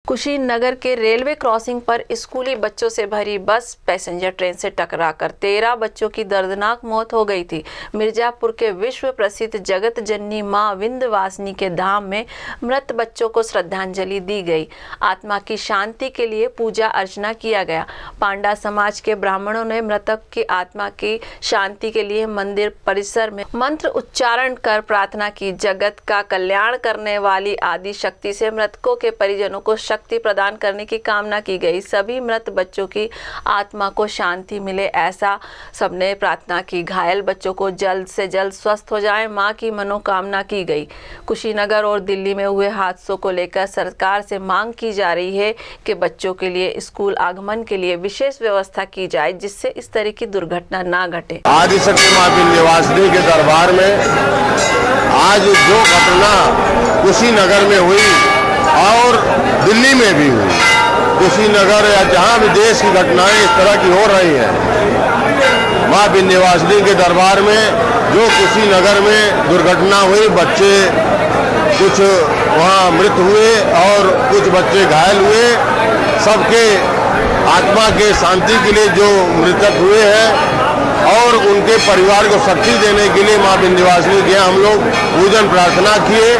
कुशीनगर के railway crossing पर स्कूली बच्चों से भरी बस पैसेंजर ट्रेन से टकराकर 13 बच्चों की दर्दनाक मौत हो गई थी। मिर्जापुर के विश्व प्रसिद्ध जगत जननी मां विंध्यवासिनी के धाम में मृत बच्चों को श्रद्धांजलि दी गई। आत्मा की शांति के लिए पूजा अर्चना किया गया। पांडा समाज के ब्राह्मणों ने मृतक की आत्मा की शांति के लिए मंदिर परिसर में मंत्र उच्चारण कर प्रार्थना की। जगत का कल्याण करने वाली आदि शक्ति से मृतकों के परिजनों को शक्ति प्रदान करने की कामना की गई। सभी मृत बच्चों की आत्मा को शांति मिले, ऐसा सबने प्रार्थना की। घायल बच्चों को जल्द से जल्द स्वस्थ हो जाए, मां की मनोकामना की गई। कुशीनगर और दिल्ली में हुए हादसों को लेकर सरकार से मांग की जा रही है कि बच्चों के लिए स्कूल आगमन के लिए विशेष व्यवस्था की जाए, जिससे इस तरह की दुर्घटना ना घटे। आदिशक्ति मां विंध्यवासिनी के दरबार में आज जो घटना कुशीनगर में हुई और दिल्ली में भी हुई, कुशीनगर या जहां भी देश की घटनाएं इस तरह की हो रही है, मां विंध्यवासिनी के दरबार में जो कुशीनगर में दुर्घटना हुई, बच्चे कुछ वहां मृत हुए और कुछ बच्चे घायल हुए, सबके आत्मा के शांति के लिए जो मृतक हुए हैं और उनके परिवार को शक्ति देने के लिए मां विंध्यवासिनी के हम लोग पूजन प्रार्थना किए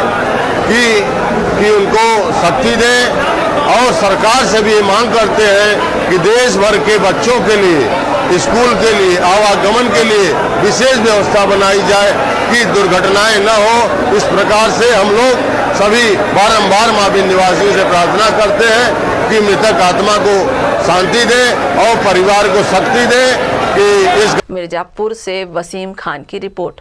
कि उनको शक्ति दें। और सरकार से भी मांग करते हैं कि देश भर के बच्चों के लिए, स्कूल के लिए, आवागमन के लिए विशेष व्यवस्था बनाई जाए कि दुर्घटनाएं न हो। इस प्रकार से हम लोग सभी बारंबार मां विंध्यवासिनी से प्रार्थना करते हैं कि मृतक आत्मा को शांति दे और परिवार को शक्ति दे। कि इस मिर्जापुर से वसीम खान की रिपोर्ट।